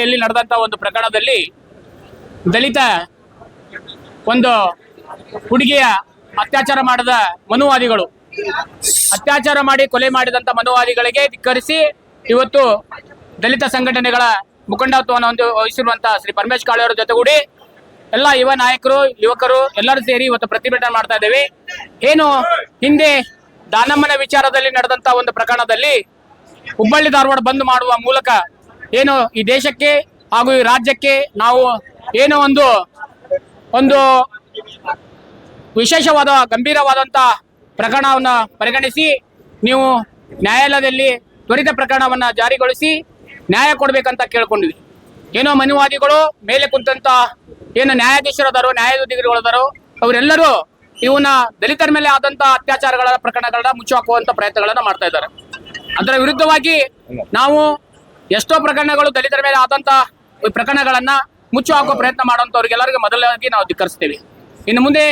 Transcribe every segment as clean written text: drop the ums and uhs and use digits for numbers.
ಜಿಲ್ಲೆಯಲ್ಲಿ ನಡೆದಂತ ಒಂದು ಪ್ರಕರಣದಲ್ಲಿ ದಲಿತ ಒಂದು ಹುಡುಗಿಯ ಅತ್ಯಾಚಾರ ಮಾಡಿದ ಮನುವಾದಿಗಳು ಅತ್ಯಾಚಾರ ಮಾಡಿ ಕೊಲೆ ಮಾಡಿದಂತ ಮನುವಾದಿಗಳಿಗೆ ಧಿಕ್ಕರಿಸಿ ಇವತ್ತು ದಲಿತ ಸಂಘಟನೆಗಳ ಮುಖಂಡತ್ವವನ್ನು ವಹಿಸಿರುವಂತಹ ಶ್ರೀ ಪರಮೇಶ್ ಕಾಳೆ ಅವರ ಜೊತೆಗೂಡಿ ಎಲ್ಲ ಯುವ ನಾಯಕರು ಯುವಕರು ಎಲ್ಲರೂ ಸೇರಿ ಇವತ್ತು ಪ್ರತಿಭಟನೆ ಮಾಡ್ತಾ ಇದ್ದೇವೆ. ಏನು ಹಿಂದೆ ದಾನಮ್ಮನ ವಿಚಾರದಲ್ಲಿ ನಡೆದಂತ ಒಂದು ಪ್ರಕರಣದಲ್ಲಿ ಹುಬ್ಬಳ್ಳಿ ಧಾರವಾಡ ಬಂದ್ ಮಾಡುವ ಮೂಲಕ ಏನು ಈ ದೇಶಕ್ಕೆ ಹಾಗೂ ಈ ರಾಜ್ಯಕ್ಕೆ ನಾವು ಏನೋ ಒಂದು ವಿಶೇಷವಾದ ಗಂಭೀರವಾದಂತ ಪ್ರಕರಣವನ್ನ ಪರಿಗಣಿಸಿ ನೀವು ನ್ಯಾಯಾಲಯದಲ್ಲಿ ತ್ವರಿತ ಪ್ರಕರಣವನ್ನ ಜಾರಿಗೊಳಿಸಿ ನ್ಯಾಯ ಕೊಡ್ಬೇಕಂತ ಕೇಳ್ಕೊಂಡಿದ್ವಿ. ಏನೋ ಮನುವಾದಿಗಳು ಮೇಲೆ ಕುಂತಂತ ಏನು ನ್ಯಾಯಾಧೀಶರದಾರೋ ನ್ಯಾಯಾಧಿಕಾರಿಗಳದಾರೋ ಅವರೆಲ್ಲರೂ ಇವನ್ನ ದಲಿತರ ಮೇಲೆ ಆದಂತ ಅತ್ಯಾಚಾರಗಳ ಪ್ರಕರಣಗಳನ್ನ ಮುಚ್ಚುಹಾಕುವಂತ ಪ್ರಯತ್ನಗಳನ್ನ ಮಾಡ್ತಾ ಇದ್ದಾರೆ. ಅದರ ವಿರುದ್ಧವಾಗಿ ನಾವು ಎಷ್ಟೋ ಪ್ರಕರಣಗಳು ದಲಿತರ ಮೇಲೆ ಆದಂತ ಪ್ರಕರಣಗಳನ್ನ ಮುಚ್ಚು ಹಾಕುವ ಪ್ರಯತ್ನ ಮಾಡುವಂತವ್ರಿಗೆಲ್ಲರಿಗೂ ಮೊದಲಾಗಿ ನಾವು ಧಿಕ್ಕರಿಸ್ತೇವೆ. ಇನ್ನು ಮುಂದೆ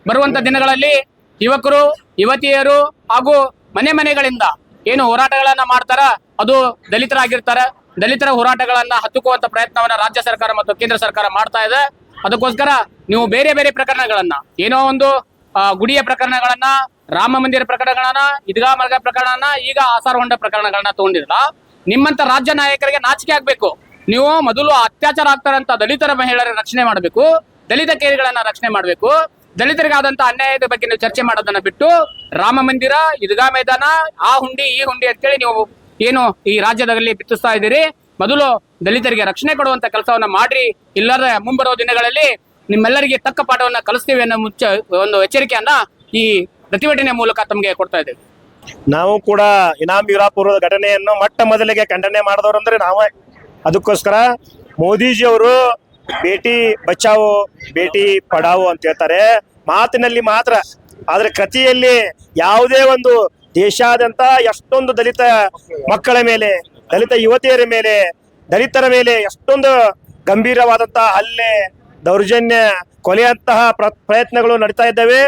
ಬರುವಂತ ದಿನಗಳಲ್ಲಿ ಯುವಕರು ಯುವತಿಯರು ಹಾಗೂ ಮನೆಗಳಿಂದ ಏನು ಹೋರಾಟಗಳನ್ನ ಮಾಡ್ತಾರ ಅದು ದಲಿತರಾಗಿರ್ತಾರ. ದಲಿತರ ಹೋರಾಟಗಳನ್ನ ಹತ್ತುಕುವಂತ ಪ್ರಯತ್ನವನ್ನ ರಾಜ್ಯ ಸರ್ಕಾರ ಮತ್ತು ಕೇಂದ್ರ ಸರ್ಕಾರ ಮಾಡ್ತಾ ಇದೆ. ಅದಕ್ಕೋಸ್ಕರ ನೀವು ಬೇರೆ ಬೇರೆ ಪ್ರಕರಣಗಳನ್ನ ಏನೋ ಒಂದು ಗುಡಿಯ ಪ್ರಕರಣಗಳನ್ನ, ರಾಮ ಮಂದಿರ ಪ್ರಕರಣಗಳನ್ನ, ಈದ್ಗಾ ಮರ್ಗ ಪ್ರಕರಣನ, ಈಗ ಆಸಾರ ಹೊಂಡ ಪ್ರಕರಣಗಳನ್ನ ತಗೊಂಡಿರಲ್ಲ. ನಿಮ್ಮಂತ ರಾಜ್ಯ ನಾಯಕರಿಗೆ ನಾಚಿಕೆ ಆಗ್ಬೇಕು. ನೀವು ಮೊದಲು ಅತ್ಯಾಚಾರ ಆಗ್ತಾರಂತ ದಲಿತರ ಮಹಿಳೆಯರ ರಕ್ಷಣೆ ಮಾಡಬೇಕು, ದಲಿತ ಕೇರಿಗಳನ್ನ ರಕ್ಷಣೆ ಮಾಡಬೇಕು. ದಲಿತರಿಗಾದಂತ ಅನ್ಯಾಯದ ಬಗ್ಗೆ ನೀವು ಚರ್ಚೆ ಮಾಡೋದನ್ನ ಬಿಟ್ಟು ರಾಮ ಮಂದಿರ, ಈದ್ಗಾ ಮೈದಾನ, ಆ ಹುಂಡಿ ಈ ಹುಂಡಿ ಅಂತೇಳಿ ನೀವು ಏನು ಈ ರಾಜ್ಯದಲ್ಲಿ ಬಿತ್ತಿಸ್ತಾ ಇದ್ದೀರಿ. ಮೊದಲು ದಲಿತರಿಗೆ ರಕ್ಷಣೆ ಕೊಡುವಂತ ಕೆಲಸವನ್ನ ಮಾಡ್ರಿ. ಇಲ್ಲದ ಮುಂಬರುವ ದಿನಗಳಲ್ಲಿ ನಿಮ್ಮೆಲ್ಲರಿಗೆ ತಕ್ಕ ಪಾಠವನ್ನ ಕಲಿಸ್ತೀವಿ ಅನ್ನೋ ಒಂದು ಎಚ್ಚರಿಕೆಯನ್ನ ಈ ಪ್ರತಿಭಟನೆ ಮೂಲಕ ತಮಗೆ ಕೊಡ್ತಾ ಇದ್ದೇವೆ. ನಾವು ಕೂಡ ಇನಾಮ್ ಯುರಾಪುರದ ಘಟನೆಯನ್ನು ಮೊಟ್ಟ ಮೊದಲಿಗೆ ಖಂಡನೆ ಮಾಡಿದವರು ಅಂದ್ರೆ ನಾವೇ. ಅದಕ್ಕೋಸ್ಕರ ಮೋದಿಜಿ ಅವರು ಬೇಟಿ ಬಚಾವೋ ಬೇಟಿ ಪಡಾವೋ ಅಂತ ಹೇಳ್ತಾರೆ ಮಾತಿನಲ್ಲಿ ಮಾತ್ರ, ಆದ್ರೆ ಕಥೆಯಲ್ಲಿ ಯಾವುದೇ ಒಂದು ದೇಶಾದ್ಯಂತ ಎಷ್ಟೊಂದು ದಲಿತ ಮಕ್ಕಳ ಮೇಲೆ, ದಲಿತ ಯುವತಿಯರ ಮೇಲೆ, ದಲಿತರ ಮೇಲೆ ಎಷ್ಟೊಂದು ಗಂಭೀರವಾದಂತಹ ಹಲ್ಲೆ, ದೌರ್ಜನ್ಯ, ಕೊಲೆಯಂತಹ ಪ್ರಯತ್ನಗಳು ನಡೀತಾ ಇದ್ದಾವೆ.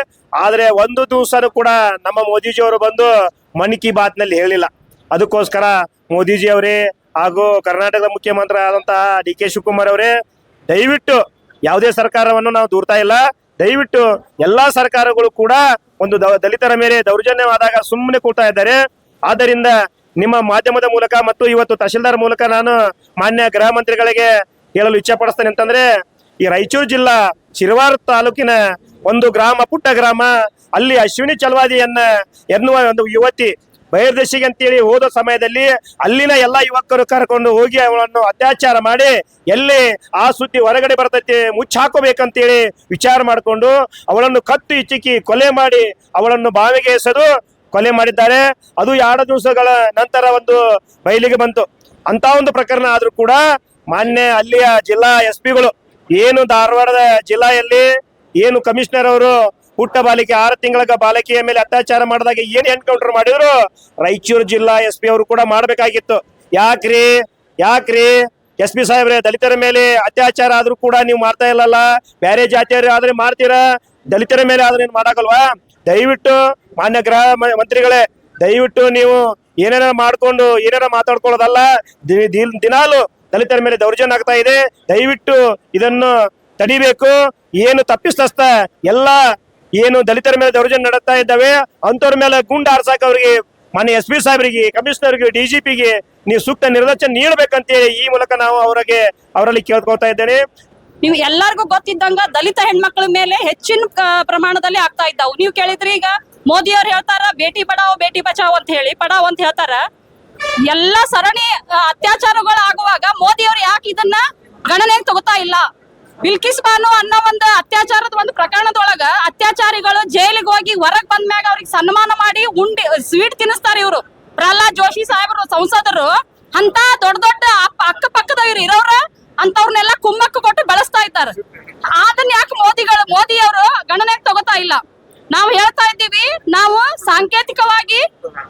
ಆದ್ರೆ ಒಂದು ದಿವಸನೂ ಕೂಡ ನಮ್ಮ ಮೋದಿಜಿಯವರು ಬಂದು ಮನ್ ಕಿ ಬಾತ್ ನಲ್ಲಿ ಹೇಳಿಲ್ಲ. ಅದಕ್ಕೋಸ್ಕರ ಮೋದಿಜಿ ಅವರೇ ಹಾಗೂ ಕರ್ನಾಟಕದ ಮುಖ್ಯಮಂತ್ರಿ ಆದಂತಹ DK ಶಿವಕುಮಾರ್ ಅವರೇ, ದಯವಿಟ್ಟು ಯಾವುದೇ ಸರ್ಕಾರವನ್ನು ನಾವು ದೂರ್ತಾ ಇಲ್ಲ, ದಯವಿಟ್ಟು ಎಲ್ಲಾ ಸರ್ಕಾರಗಳು ಕೂಡ ಒಂದು ದಲಿತರ ಮೇಲೆ ದೌರ್ಜನ್ಯವಾದಾಗ ಸುಮ್ಮನೆ ಕೂಡ್ತಾ ಇದ್ದಾರೆ. ಆದ್ದರಿಂದ ನಿಮ್ಮ ಮಾಧ್ಯಮದ ಮೂಲಕ ಮತ್ತು ಇವತ್ತು ತಹಶೀಲ್ದಾರ್ ಮೂಲಕ ನಾನು ಮಾನ್ಯ ಗೃಹ ಮಂತ್ರಿಗಳಿಗೆ ಹೇಳಲು ಇಚ್ಛೆ ಪಡಿಸ್ತೇನೆ ಅಂತಂದ್ರೆ, ಈ ರಾಯಚೂರು ಜಿಲ್ಲಾ ಶಿರವಾರ ತಾಲೂಕಿನ ಒಂದು ಗ್ರಾಮ, ಪುಟ್ಟ ಗ್ರಾಮ, ಅಲ್ಲಿ ಅಶ್ವಿನಿ ಚಲವಾದಿಯನ್ನ ಎನ್ನುವ ಒಂದು ಯುವತಿ ಬಹಿರ್ದೇಶಿಗೆ ಅಂತೇಳಿ ಹೋದ ಸಮಯದಲ್ಲಿ ಅಲ್ಲಿನ ಎಲ್ಲಾ ಯುವಕರು ಕರ್ಕೊಂಡು ಹೋಗಿ ಅವಳನ್ನು ಅತ್ಯಾಚಾರ ಮಾಡಿ ಎಲ್ಲಿ ಆ ಸುದ್ದಿ ಹೊರಗಡೆ ಬರ್ತೈತಿ ಮುಚ್ಚಾಕೋಬೇಕಂತೇಳಿ ವಿಚಾರ ಮಾಡಿಕೊಂಡು ಅವಳನ್ನು ಕತ್ತು ಇಚ್ಚಿಕ್ಕಿ ಕೊಲೆ ಮಾಡಿ ಅವಳನ್ನು ಬಾವಿಗೆ ಎಸೆದು ಕೊಲೆ ಮಾಡಿದ್ದಾರೆ. ಅದು 2 ದಿವಸಗಳ ನಂತರ ಒಂದು ಬಯಲಿಗೆ ಬಂತು. ಅಂತ ಒಂದು ಪ್ರಕರಣ ಆದ್ರೂ ಕೂಡ ಮಾನ್ಯ ಅಲ್ಲಿಯ ಜಿಲ್ಲಾ SP ಗಳು ಏನು ಧಾರವಾಡದ ಜಿಲ್ಲೆಯಲ್ಲಿ ಏನು ಕಮಿಷನರ್ ಅವರು ಪುಟ್ಟ ಬಾಲಿಕೆ 6 ತಿಂಗಳ ಬಾಲಕಿಯ ಮೇಲೆ ಅತ್ಯಾಚಾರ ಮಾಡಿದಾಗ ಏನ್ ಎನ್ಕೌಂಟರ್ ಮಾಡಿದ್ರು, ರಾಯಚೂರು ಜಿಲ್ಲಾ SP ಅವರು ಕೂಡ ಮಾಡ್ಬೇಕಾಗಿತ್ತು. ಯಾಕ್ರಿ SP ಸಾಹೇಬ್ರೆ, ದಲಿತರ ಮೇಲೆ ಅತ್ಯಾಚಾರ ಆದ್ರೂ ಕೂಡ ನೀವು ಮಾಡ್ತಾ ಇಲ್ಲಲ್ಲ, ಬೇರೆ ಜಾತಿಯವರು ಆದ್ರೆ ಮಾಡ್ತೀರಾ, ದಲಿತರ ಮೇಲೆ ಆದ್ರೆ ಏನ್ ಮಾಡಾಕಲ್ವಾ? ದಯವಿಟ್ಟು ಮಾನ್ಯ ಗೃಹ ಮಂತ್ರಿಗಳೇ, ದಯವಿಟ್ಟು ನೀವು ಏನೇನ ಮಾಡ್ಕೊಂಡು ಏನೇನ ಮಾತಾಡ್ಕೊಳ್ಳೋದಲ್ಲ. ದಿನಾಲು ದಲಿತರ ಮೇಲೆ ದೌರ್ಜನ್ಯ ಆಗ್ತಾ ಇದೆ, ದಯವಿಟ್ಟು ಇದನ್ನು ತಡಿಬೇಕು. ಏನು ತಪ್ಪಿಸ್ತ ಎಲ್ಲ ಏನು ದಲಿತರ ಮೇಲೆ ದೌರ್ಜನ್ಯ ನಡೆಸ್ತಾ ಇದ್ದಾವೆ ಅಂತವ್ರ ಮೇಲೆ ಗುಂಡು ಹಾರ್ಸಾಕ ಅವ್ರಿಗೆ ಮಾನ್ಯ SP ಸಾಹೇಬರಿಗೆ, ಕಮಿಷನರ್ಗೆ, DGPಗೆ ನೀವು ಸೂಕ್ತ ನಿರ್ದೇಶನ ನೀಡಬೇಕಂತೇಳಿ ಈ ಮೂಲಕ ನಾವು ಅವರಲ್ಲಿ ಕೇಳ್ಕೊಳ್ತಾ ಇದ್ದೇನೆ. ನೀವು ಎಲ್ಲರಿಗೂ ಗೊತ್ತಿದ್ದಂಗ ದಲಿತ ಹೆಣ್ಮಕ್ಳ ಮೇಲೆ ಹೆಚ್ಚಿನ ಪ್ರಮಾಣದಲ್ಲಿ ಆಗ್ತಾ ಇದ್ದಾವು. ನೀವು ಕೇಳಿದ್ರಿ, ಈಗ ಮೋದಿ ಅವ್ರು ಹೇಳ್ತಾರ ಬೇಟಿ ಪಡಾವೋ ಬೇಟಿ ಬಚಾವೋ ಅಂತ ಹೇಳಿ ಪಡಾವ್ ಅಂತ ಹೇಳ್ತಾರ. ಎಲ್ಲ ಸರಣಿ ಅತ್ಯಾಚಾರಗಳು ಆಗುವಾಗ ಮೋದಿ ಅವ್ರು ಯಾಕೆ ಇದನ್ನ ಗಣನೆಗೆ ತಗೋತಾ ಇಲ್ಲ? ಬಿಲ್ಕಿಸ್ ಬಾನು ಅನ್ನೋ ಒಂದು ಅತ್ಯಾಚಾರದ ಒಂದು ಪ್ರಕರಣದೊಳಗ ಅತ್ಯಾಚಾರಿಗಳು ಜೈಲಿಗೆ ಹೋಗಿ ಹೊರಗ್ ಬಂದ್ಮ್ಯಾಗ ಅವ್ರಿಗೆ ಸನ್ಮಾನ ಮಾಡಿ ಉಂಡಿ ಸ್ವೀಟ್ ತಿನ್ನಿಸ್ತಾರೆ ಇವರು. ಪ್ರಹ್ಲಾದ್ ಜೋಶಿ ಸಾಹೇಬರು ಸಂಸದರು ಅಂತ ದೊಡ್ಡ ಅಕ್ಕಪಕ್ಕದವ್ರು ಇರೋರ ಅಂತವ್ರನ್ನೆಲ್ಲ ಕುಮ್ಮಕ್ಕು ಕೊಟ್ಟು ಬೆಳೆಸ್ತಾ ಇದ್ದಾರೆ. ಅದನ್ನ ಯಾಕೆ ಮೋದಿ ಅವರು ಗಣನೆಗೆ ತಗೋತಾ ಇಲ್ಲ? ನಾವು ಹೇಳ್ತಾ ಇದ್ದೀವಿ, ನಾವು ಸಾಂಕೇತಿಕವಾಗಿ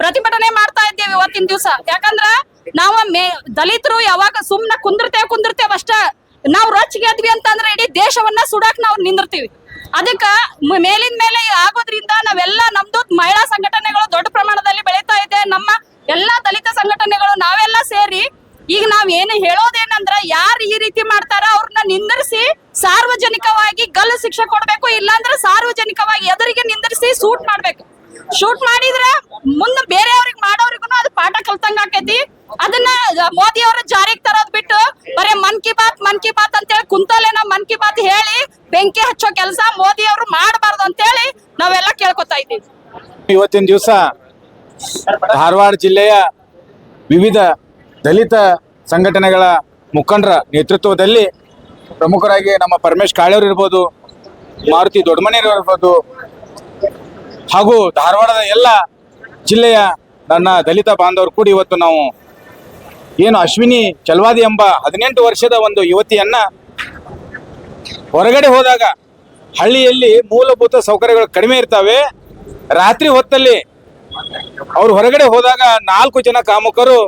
ಪ್ರತಿಭಟನೆ ಮಾಡ್ತಾ ಇದ್ದೀವಿ ಇವತ್ತಿನ ದಿವಸ. ಯಾಕಂದ್ರ ನಾವು ದಲಿತರು ಯಾವಾಗ ಸುಮ್ನೆ ಕುಂದಿರ್ತೇವೆ ಅಷ್ಟ. ನಾವು ರೊಚ್ಚಿಗೆದ್ವಿ ಅಂತಂದ್ರೆ ಇಡೀ ದೇಶವನ್ನ ಸುಡಾಕ್ ನಾವು ನಿಂದಿರ್ತೀವಿ. ಅದಕ್ಕ ಮೇಲಿನ ಮೇಲೆ ಆಗೋದ್ರಿಂದ ನಾವೆಲ್ಲ ನಮ್ದು ಮಹಿಳಾ ಸಂಘಟನೆಗಳು ದೊಡ್ಡ ಪ್ರಮಾಣದಲ್ಲಿ ಬೆಳೀತಾ ಇದೆ. ನಮ್ಮ ಎಲ್ಲಾ ದಲಿತ ಸಂಘಟನೆಗಳು ನಾವೆಲ್ಲ ಸೇರಿ ಈಗ ನಾವ್ ಏನು ಹೇಳೋದೇನಂದ್ರ ಯಾರು ಈ ರೀತಿ ಮಾಡ್ತಾರ ಅವ್ರನ್ನ ನಿಂದಿರಿಸಿ ಸಾರ್ವಜನಿಕವಾಗಿ ಗಲ್ಲು ಶಿಕ್ಷೆ ಕೊಡ್ಬೇಕು, ಇಲ್ಲಾಂದ್ರೆ ಸಾರ್ವಜನಿಕವಾಗಿ ಎದುರಿಗೆ ನಿಂದಿರಿಸಿ ಶೂಟ್ ಮಾಡ್ಬೇಕು. ಶೂಟ್ ಮಾಡಿದ್ರ ಮುಂದೆ ಬೇರೆಯವ್ರಿಗೆ ಮಾಡೋರಿಗೂ ಅದು ಪಾಠ ಕಲ್ತಂಗ ಆಕೈತಿ. ಅದನ್ನ ಮೋದಿ ಅವರ ಜಾರಿಗೆ ತರೋದ್ ಬಿಟ್ಟು ಬರೇ ಮನ್ ಕಿ ಬಾತ್ ಅಂತ ಹೇಳಿ ಕುಂತಲೇನ ಮನ್ ಕಿ ಬಾತ್ ಹೇಳಿ ಬೆಂಕಿ ಹಚ್ಚೋ ಕೆಲಸ ಮೋದಿ ಅವರು ಮಾಡಬಾರ್ದು ಅಂತ ಹೇಳಿ ನಾವೆಲ್ಲ ಕೇಳ್ಕೊತಾ ಇದ್ದೀವಿ. ಇವತ್ತಿನ ದಿವಸ ಧಾರವಾಡ ಜಿಲ್ಲೆಯ ವಿವಿಧ ದಲಿತ ಸಂಘಟನೆಗಳ ಮುಖಂಡರ ನೇತೃತ್ವದಲ್ಲಿ ಪ್ರಮುಖರಾಗಿ ನಮ್ಮ ಪರಮೇಶ್ ಕಾಳೆಯವರು ಇರ್ಬೋದು, ಮಾರುತಿ ದೊಡ್ಡಮನೆಯವರು ಇರ್ಬೋದು, ಹಾಗೂ ಧಾರವಾಡದ ಎಲ್ಲ ಜಿಲ್ಲೆಯ ನನ್ನ ದಲಿತ ಬಾಂಧವರು ಕೂಡಿ ಇವತ್ತು ನಾವು ಏನು ಅಶ್ವಿನಿ ಚಲವಾದಿ ಎಂಬ 18 ವರ್ಷದ ಒಂದು ಯುವತಿಯನ್ನ ಹೊರಗಡೆ ಹೋದಾಗ ಹಳ್ಳಿಯಲ್ಲಿ ಮೂಲಭೂತ ಸೌಕರ್ಯಗಳು ಕಡಿಮೆ ಇರ್ತವೆ. ರಾತ್ರಿ ಹೊತ್ತಲ್ಲಿ ಅವ್ರು ಹೊರಗಡೆ ಹೋದಾಗ 4 ಜನ ಕಾಮುಕರು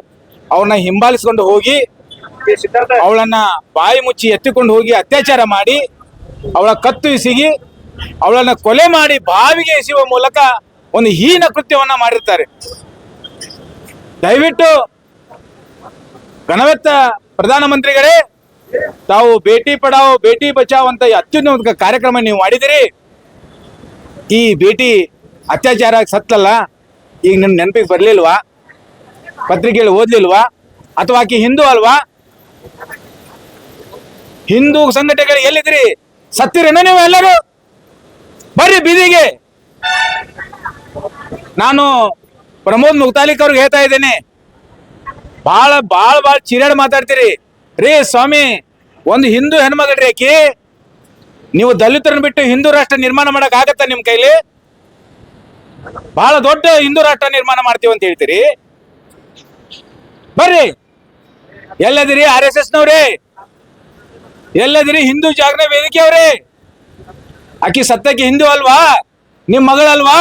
ಅವ್ರನ್ನ ಹಿಂಬಾಲಿಸ್ಕೊಂಡು ಹೋಗಿ ಅವಳನ್ನ ಬಾಯಿ ಮುಚ್ಚಿ ಎತ್ತಿಕೊಂಡು ಹೋಗಿ ಅತ್ಯಾಚಾರ ಮಾಡಿ ಅವಳ ಕತ್ತು ಇಸಿಗಿ ಅವಳನ್ನ ಕೊಲೆ ಮಾಡಿ ಬಾವಿಗೆ ಎಸೆಯುವ ಮೂಲಕ ಒಂದು ಹೀನ ಕೃತ್ಯವನ್ನ ಮಾಡಿರ್ತಾರೆ. ದಯವಿಟ್ಟು ಘನವೆತ್ತ ಪ್ರಧಾನಮಂತ್ರಿಗಳೇ, ತಾವು ಬೇಟಿ ಪಡಾವೋ ಬೇಟಿ ಬಚಾವೋ ಅಂತ ಅತ್ಯುನ್ನತ ಕಾರ್ಯಕ್ರಮ ನೀವು ಮಾಡಿದಿರಿ. ಈ ಬೇಟಿ ಅತ್ಯಾಚಾರ ಸತ್ತಲ್ಲ, ಈಗ ನಿಮ್ ನೆನಪಿಗೆ ಬರ್ಲಿಲ್ವಾ? ಪತ್ರಿಕೆಯಲ್ಲಿ ಓದ್ಲಿಲ್ವಾ? ಅಥವಾ ಆಕಿ ಹಿಂದೂ ಅಲ್ವಾ? ಹಿಂದೂ ಸಂಘಟನೆಗಳು ಎಲ್ಲಿದ್ರಿ? ಸತ್ತಿರೇನೋ ನೀವು ಎಲ್ಲರೂ? ಬರ್ರಿ ಬೀದಿಗೆ. ನಾನು ಪ್ರಮೋದ್ ಮುಕ್ತಾಲಿಕ್ ಅವ್ರಿಗೆ ಹೇಳ್ತಾ ಇದ್ದೇನೆ, ಬಾಳ ಚಿರಾಡ್ ಮಾತಾಡ್ತೀರಿ ರೀ ಸ್ವಾಮಿ. ಒಂದು ಹಿಂದೂ ಹೆಣ್ಮಗಳ್ರಿ ಆಕಿ. ನೀವು ದಲಿತರನ್ನ ಬಿಟ್ಟು ಹಿಂದೂ ರಾಷ್ಟ್ರ ನಿರ್ಮಾಣ ಮಾಡಕ್ ಆಗತ್ತ ನಿಮ್ ಕೈಲಿ? ಬಹಳ ದೊಡ್ಡ ಹಿಂದೂ ರಾಷ್ಟ್ರ ನಿರ್ಮಾಣ ಮಾಡ್ತೀವಿ ಅಂತ ಹೇಳ್ತೀರಿ. ಬರ್ರಿ, ಎಲ್ಲದಿರಿ RSS ನವ್ರಿ? ಎಲ್ಲದಿರಿ ಹಿಂದೂ ಜಾಗರಣ ವೇದಿಕೆ ಅವ್ರಿ? ಆಕಿ ಸತ್ತಕ್ಕೆ ಹಿಂದೂ ಅಲ್ವಾ? ನಿಮ್ ಮಗಳಲ್ವಾ?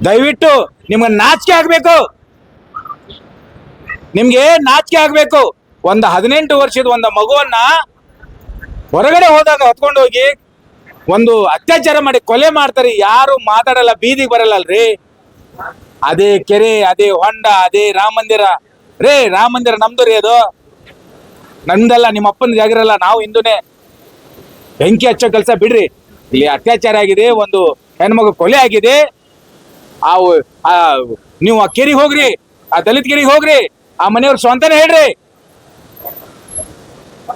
ದಯವಿಟ್ಟು ನಿಮ್ಗೆ ನಾಚಿಕೆ ಆಗ್ಬೇಕು. ನಿಮ್ಗೆ ನಾಚಿಕೆ ಆಗ್ಬೇಕು. ಒಂದು 18 ವರ್ಷದ ಒಂದು ಮಗುವನ್ನ ಹೊರಗಡೆ ಹೋದಾಗ ಹೊತ್ಕೊಂಡು ಹೋಗಿ ಒಂದು ಅತ್ಯಾಚಾರ ಮಾಡಿ ಕೊಲೆ ಮಾಡ್ತಾರೆ. ಯಾರು ಮಾತಾಡಲ್ಲ, ಬೀದಿಗೆ ಬರಲ್ಲಲ್ರಿ. ಅದೇ ಕೆರೆ, ಅದೇ ಹೊಂಡ, ಅದೇ ರಾಮ ಮಂದಿರ ರೇ. ರಾಮ ಮಂದಿರ ನಮ್ದು ರೀ, ಅದು ನಮ್ದಲ್ಲ, ನಿಮ್ಮ ಅಪ್ಪನ ಜಾಗಿರಲ್ಲ. ನಾವು ಹಿಂದೂನೇ. ಬೆಂಕಿ ಹಚ್ಚೋ ಕೆಲಸ ಬಿಡ್ರಿ. ಇಲ್ಲಿ ಅತ್ಯಾಚಾರ ಆಗಿದೆ, ಒಂದು ಹೆಣ್ಮಗು ಕೊಲೆ ಆಗಿದೆ. ನೀವು ಆ ಕೆರೆಗೆ ಹೋಗ್ರಿ, ಆ ದಲಿತ ಕೆರೆಗೆ ಹೋಗ್ರಿ, ಆ ಮನೆಯವ್ರ ಸ್ವಂತನೇ ಹೇಳ್ರಿ.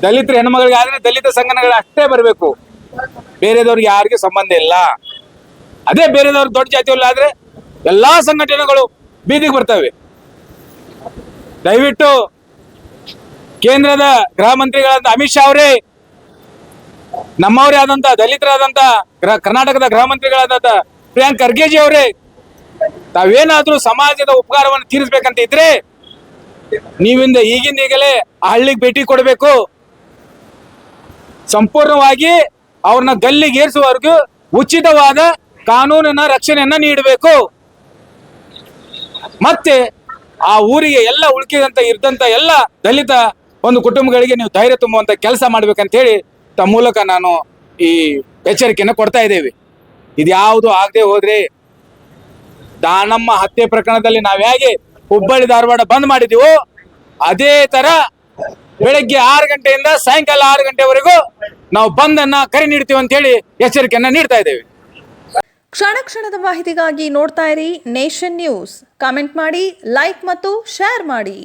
ದಲಿತರ ಹೆಣ್ಮಗಳಿಗೆ ಆದ್ರೆ ದಲಿತ ಸಂಘಟನೆಗಳು ಅಷ್ಟೇ ಬರಬೇಕು, ಬೇರೆದವ್ರಿಗೆ ಯಾರಿಗೂ ಸಂಬಂಧ ಇಲ್ಲ. ಅದೇ ಬೇರೆದವ್ರ ದೊಡ್ಡ ಜಾತಿಯಲ್ಲ ಆದ್ರೆ ಎಲ್ಲಾ ಸಂಘಟನೆಗಳು ಬೀದಿಗೆ ಬರ್ತವೆ. ದಯವಿಟ್ಟು ಕೇಂದ್ರದ ಗೃಹ ಮಂತ್ರಿಗಳಾದ ಅಮಿತ್ ಶಾ ಅವರೇ, ನಮ್ಮವರೇ ಆದಂತ ದಲಿತರಾದಂತ ಕರ್ನಾಟಕದ ಗೃಹ ಮಂತ್ರಿಗಳಾದಂತ ಪ್ರಿಯಾಂಕ್ ಖರ್ಗೆಜಿ ಅವರೇ, ತಾವೇನಾದ್ರೂ ಸಮಾಜದ ಉಪಕಾರವನ್ನು ತೀರಿಸಬೇಕಂತ ಇದ್ರೆ ನೀವಿಂದ ಈಗಲೇ ಆ ಹಳ್ಳಿಗೆ ಭೇಟಿ ಕೊಡಬೇಕು. ಸಂಪೂರ್ಣವಾಗಿ ಅವ್ರನ್ನ ಗಲ್ಲಿಗೆ ಏರಿಸುವವರೆಗೂ ಉಚಿತವಾದ ಕಾನೂನಿನ ರಕ್ಷಣೆಯನ್ನ ನೀಡಬೇಕು. ಮತ್ತೆ ಆ ಊರಿಗೆ ಎಲ್ಲ ಉಳ್ಕಿದಂತ ಇದ್ದಂತ ಎಲ್ಲ ದಲಿತ ಒಂದು ಕುಟುಂಬಗಳಿಗೆ ನೀವು ಧೈರ್ಯ ತುಂಬುವಂತ ಕೆಲಸ ಮಾಡ್ಬೇಕಂತ ಹೇಳಿ ತಮ್ಮ ಮೂಲಕ ನಾನು ಈ ಎಚ್ಚರಿಕೆಯನ್ನು ಕೊಡ್ತಾ ಇದ್ದೇವೆ. ಇದ್ಯಾವುದು ಆಗದೆ ಹೋದ್ರೆ ದಾನಮ್ಮ ಹತ್ಯೆ ಪ್ರಕರಣದಲ್ಲಿ ನಾವ್ ಹೇಗೆ ಹುಬ್ಬಳ್ಳಿ ಧಾರವಾಡ ಬಂದ್ ಮಾಡಿದೀವೋ ಅದೇ ತರ ಬೆಳಗ್ಗೆ 6 ಗಂಟೆಯಿಂದ ಸಾಯಂಕಾಲ 6 ಗಂಟೆವರೆಗೂ ನಾವು ಬಂದನ್ನ ಕರೆ ನೀಡ್ತೀವಿ ಅಂತ ಹೇಳಿ ಎಚ್ಚರಿಕೆಯನ್ನ ನೀಡ್ತಾ ಇದ್ದೇವೆ. ಕ್ಷಣ ಕ್ಷಣದ ಮಾಹಿತಿಗಾಗಿ ನೋಡ್ತಾ ಇರಿ ನೇಷನ್ ನ್ಯೂಸ್. ಕಾಮೆಂಟ್ ಮಾಡಿ, ಲೈಕ್ ಮತ್ತು ಶೇರ್ ಮಾಡಿ.